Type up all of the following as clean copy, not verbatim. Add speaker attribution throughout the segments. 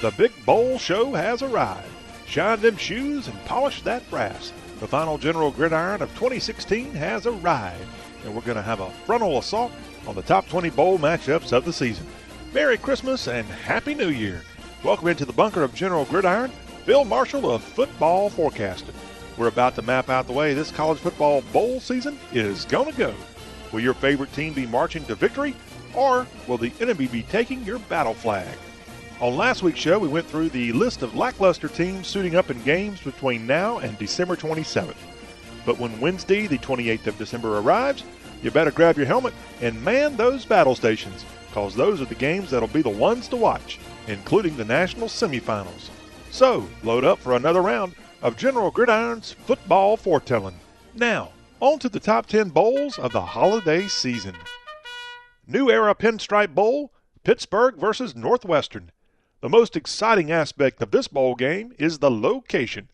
Speaker 1: The Big Bowl show has arrived. Shine them shoes and polish that brass. The final General Gridiron of 2016 has arrived, and we're going to have a frontal assault on the top 20 bowl matchups of the season. Merry Christmas and Happy New Year. Welcome into the bunker of General Gridiron, Bill Marshall of Football Forecasting. We're about to map out the way this college football bowl season is going to go. Will your favorite team be marching to victory, or will the enemy be taking your battle flag? On last week's show, we went through the list of lackluster teams suiting up in games between now and December 27th. But when Wednesday, the 28th of December arrives, you better grab your helmet and man those battle stations, because those are the games that'll be the ones to watch, including the national semifinals. So, load up for another round of General Gridiron's football foretelling. Now, on to the top 10 bowls of the holiday season. New Era Pinstripe Bowl, Pittsburgh versus Northwestern. The most exciting aspect of this bowl game is the location.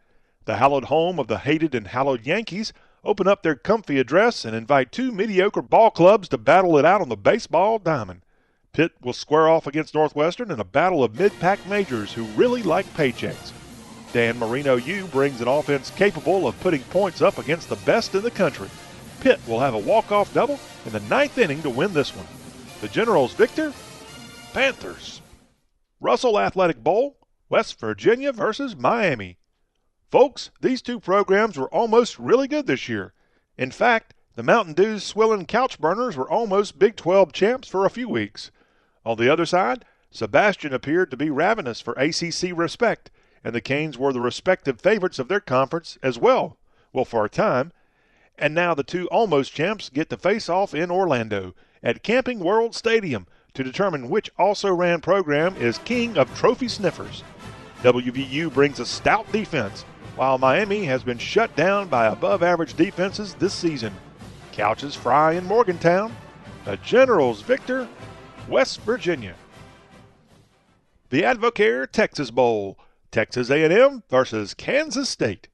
Speaker 1: The hallowed home of the hated and hallowed Yankees open up their comfy address and invite two mediocre ball clubs to battle it out on the baseball diamond. Pitt will square off against Northwestern in a battle of mid-pack majors who really like paychecks. Dan Marino U brings an offense capable of putting points up against the best in the country. Pitt will have a walk-off double in the 9th inning to win this one. The Generals victor, Panthers. Russell Athletic Bowl, West Virginia versus Miami. Folks, these two programs were almost really good this year. In fact, the Mountain Dew's swilling couch burners were almost Big 12 champs for a few weeks. On the other side, Sebastian appeared to be ravenous for ACC respect, and the Canes were the respective favorites of their conference as well, for a time. And now the two almost champs get to face off in Orlando at Camping World Stadium to determine which also-ran program is king of trophy sniffers. WVU brings a stout defense, while Miami has been shut down by above-average defenses this season. Couches fry in Morgantown. The Generals victor, West Virginia. The Advocare Texas Bowl, Texas A&M versus Kansas State.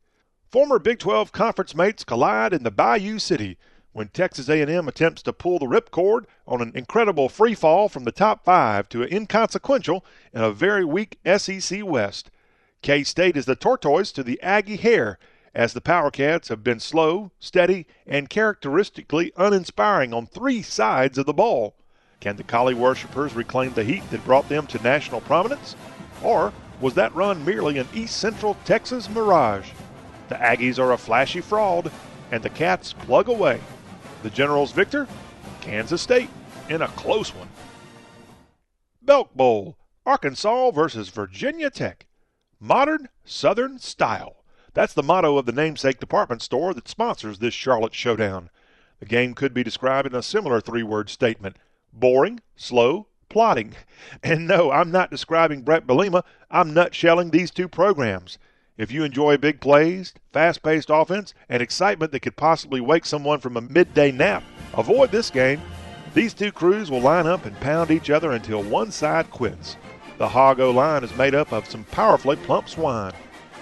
Speaker 1: Former Big 12 conference mates collide in the Bayou City when Texas A&M attempts to pull the ripcord on an incredible free fall from the top 5 to an inconsequential and a very weak SEC West. K-State is the tortoise to the Aggie hare, as the Power Cats have been slow, steady, and characteristically uninspiring on three sides of the ball. Can the Collie worshippers reclaim the heat that brought them to national prominence? Or was that run merely an East Central Texas mirage? The Aggies are a flashy fraud, and the Cats plug away. The Generals victor, Kansas State, in a close one. Belk Bowl, Arkansas versus Virginia Tech. Modern Southern style. That's the motto of the namesake department store that sponsors this Charlotte showdown. The game could be described in a similar three-word statement: boring, slow, plodding. And no, I'm not describing Brett Bielema. I'm nutshelling these two programs. If you enjoy big plays, fast-paced offense, and excitement that could possibly wake someone from a midday nap, avoid this game. These two crews will line up and pound each other until one side quits. The Hog-O line is made up of some powerfully plump swine,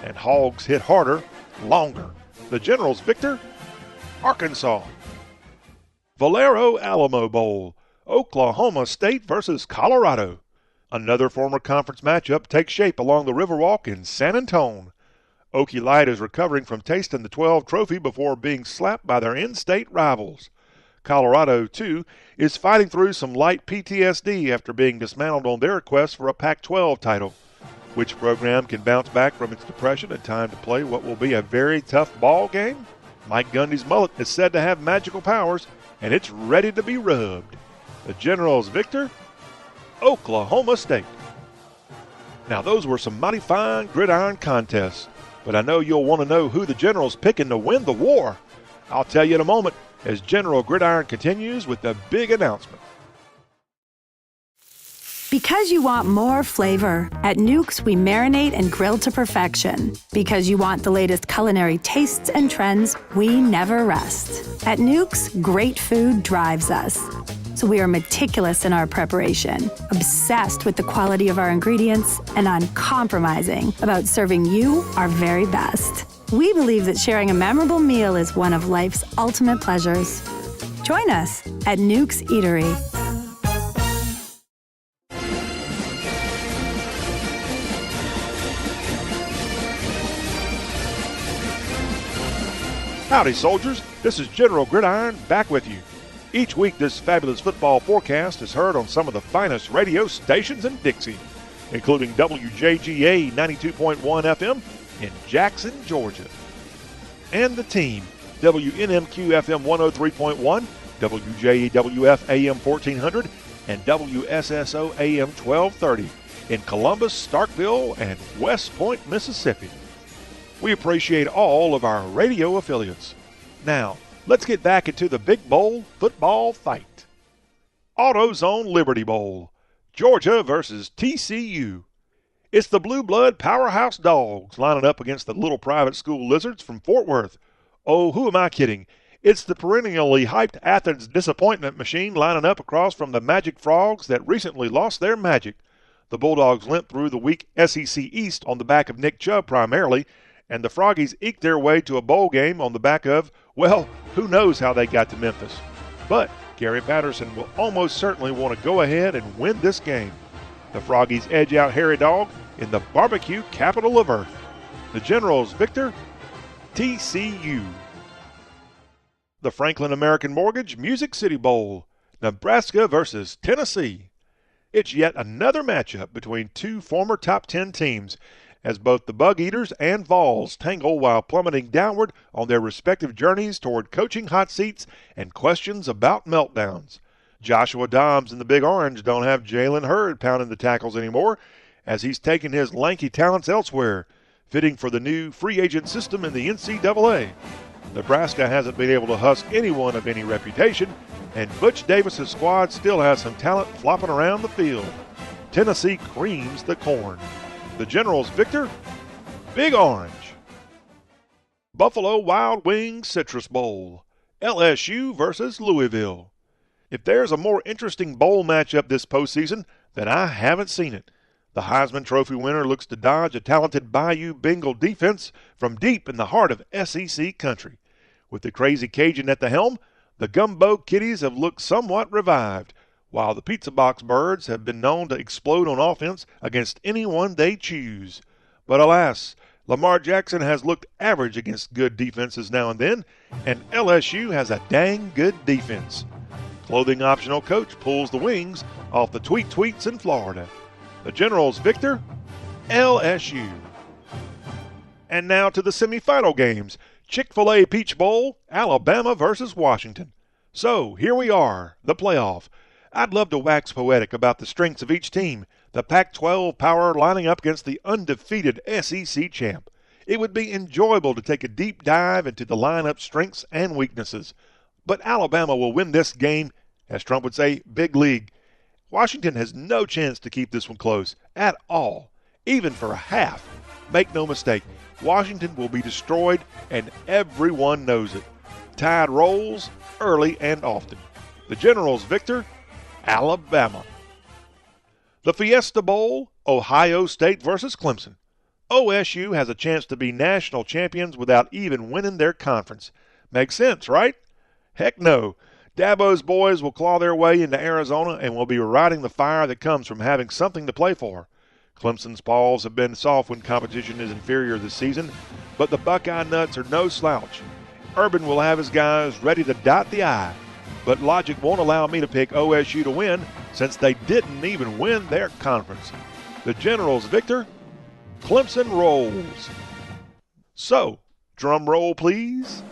Speaker 1: and hogs hit harder, longer. The Generals victor, Arkansas. Valero Alamo Bowl, Oklahoma State versus Colorado. Another former conference matchup takes shape along the Riverwalk in San Antonio. Okie Light is recovering from tasting the 12 trophy before being slapped by their in-state rivals. Colorado, too, is fighting through some light PTSD after being dismantled on their quest for a Pac-12 title. Which program can bounce back from its depression in time to play what will be a very tough ball game? Mike Gundy's mullet is said to have magical powers, and it's ready to be rubbed. The Generals victor, Oklahoma State. Now those were some mighty fine gridiron contests, but I know you'll want to know who the Generals picking to win the war. I'll tell you in a moment as General Gridiron continues with the big announcement.
Speaker 2: Because you want more flavor, at Nuke's we marinate and grill to perfection. Because you want the latest culinary tastes and trends, we never rest. At Nuke's, great food drives us. So we are meticulous in our preparation, obsessed with the quality of our ingredients, and uncompromising about serving you our very best. We believe that sharing a memorable meal is one of life's ultimate pleasures. Join us at Nuke's Eatery.
Speaker 1: Howdy, soldiers. This is General Gridiron back with you. Each week, this fabulous football forecast is heard on some of the finest radio stations in Dixie, including WJGA 92.1 FM in Jackson, Georgia, and the team, WNMQ FM 103.1, WJEWF AM 1400, and WSSO AM 1230 in Columbus, Starkville, and West Point, Mississippi. We appreciate all of our radio affiliates. Now, let's get back into the Big Bowl football fight. AutoZone Liberty Bowl, Georgia versus TCU. It's the Blue Blood Powerhouse Dogs lining up against the little private school Lizards from Fort Worth. Oh, who am I kidding? It's the perennially hyped Athens disappointment machine lining up across from the Magic Frogs that recently lost their magic. The Bulldogs limped through the weak SEC East on the back of Nick Chubb primarily, and the Froggies eked their way to a bowl game on the back of, well, who knows how they got to Memphis. But Gary Patterson will almost certainly want to go ahead and win this game. The Froggies edge out Harry Dog in the barbecue capital of Earth. The Generals victor, TCU. The Franklin American Mortgage Music City Bowl, Nebraska versus Tennessee. It's yet another matchup between two former top 10 teams, as both the Bug Eaters and Vols tangle while plummeting downward on their respective journeys toward coaching hot seats and questions about meltdowns. Joshua Dobbs and the Big Orange don't have Jalen Hurd pounding the tackles anymore, as he's taken his lanky talents elsewhere, fitting for the new free agent system in the NCAA. Nebraska hasn't been able to husk anyone of any reputation, and Butch Davis's squad still has some talent flopping around the field. Tennessee creams the corn. The Generals victor, Big Orange. Buffalo Wild Wings Citrus Bowl, LSU versus Louisville. If there's a more interesting bowl matchup this postseason, then I haven't seen it. The Heisman Trophy winner looks to dodge a talented Bayou Bengal defense from deep in the heart of SEC country. With the crazy Cajun at the helm, the Gumbo Kitties have looked somewhat revived, while the Pizza Box Birds have been known to explode on offense against anyone they choose. But alas, Lamar Jackson has looked average against good defenses now and then, and LSU has a dang good defense. Clothing optional coach pulls the wings off the tweets in Florida. The Generals victor, LSU. And now to the semifinal games. Chick-fil-A Peach Bowl, Alabama versus Washington. So, here we are, the playoff. I'd love to wax poetic about the strengths of each team, the Pac-12 power lining up against the undefeated SEC champ. It would be enjoyable to take a deep dive into the lineup strengths and weaknesses. But Alabama will win this game, as Trump would say, big league. Washington has no chance to keep this one close, at all, even for a half. Make no mistake, Washington will be destroyed, and everyone knows it. Tide rolls early and often. The Generals victor, Alabama. The Fiesta Bowl, Ohio State versus Clemson. OSU has a chance to be national champions without even winning their conference. Makes sense, right? Heck no. Dabo's boys will claw their way into Arizona and will be riding the fire that comes from having something to play for. Clemson's paws have been soft when competition is inferior this season, but the Buckeye Nuts are no slouch. Urban will have his guys ready to dot the I, but logic won't allow me to pick OSU to win since they didn't even win their conference. The Generals victor, Clemson rolls. So, drum roll please.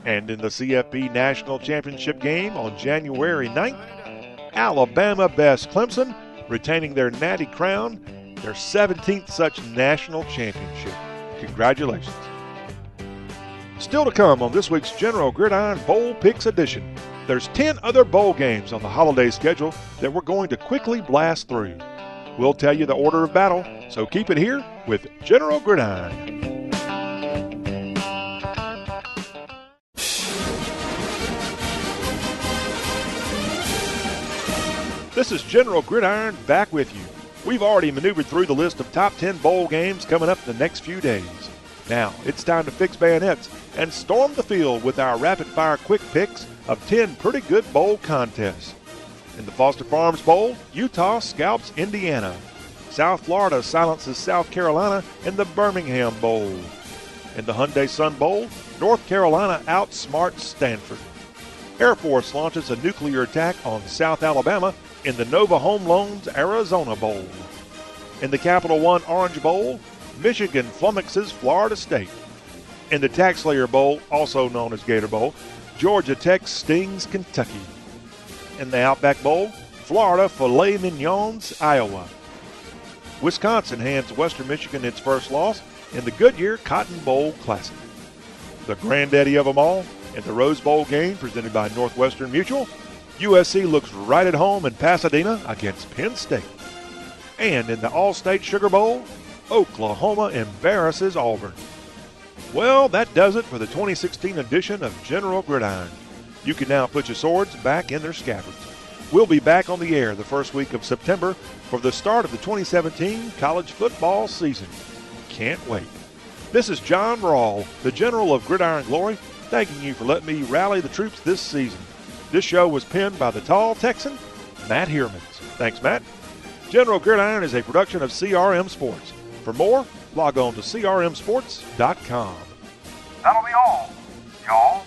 Speaker 1: And in the CFP National Championship game on January 9th, Alabama bests Clemson, retaining their natty crown, their 17th such national championship. Congratulations. Still to come on this week's General Gridiron Bowl Picks edition. There's 10 other bowl games on the holiday schedule that we're going to quickly blast through. We'll tell you the order of battle, so keep it here with General Gridiron. This is General Gridiron back with you. We've already maneuvered through the list of top 10 bowl games coming up the next few days. Now, it's time to fix bayonets and storm the field with our rapid-fire quick picks of 10 pretty good bowl contests. In the Foster Farms Bowl, Utah scalps Indiana. South Florida silences South Carolina in the Birmingham Bowl. In the Hyundai Sun Bowl, North Carolina outsmarts Stanford. Air Force launches a nuclear attack on South Alabama in the Nova Home Loans Arizona Bowl. In the Capital One Orange Bowl, Michigan flummoxes Florida State. In the TaxSlayer Bowl, also known as Gator Bowl, Georgia Tech stings Kentucky. In the Outback Bowl, Florida filet mignons Iowa. Wisconsin hands Western Michigan its first loss in the Goodyear Cotton Bowl Classic. The granddaddy of them all, in the Rose Bowl game presented by Northwestern Mutual, USC looks right at home in Pasadena against Penn State. And in the All-State Sugar Bowl, Oklahoma embarrasses Auburn. Well, that does it for the 2016 edition of General Gridiron. You can now put your swords back in their scabbards. We'll be back on the air the first week of September for the start of the 2017 college football season. Can't wait. This is John Rawl, the General of Gridiron Glory, thanking you for letting me rally the troops this season. This show was penned by the tall Texan, Matt Heermans. Thanks, Matt. General Gridiron is a production of CRM Sports. For more, log on to crmsports.com.
Speaker 3: That'll be all, y'all.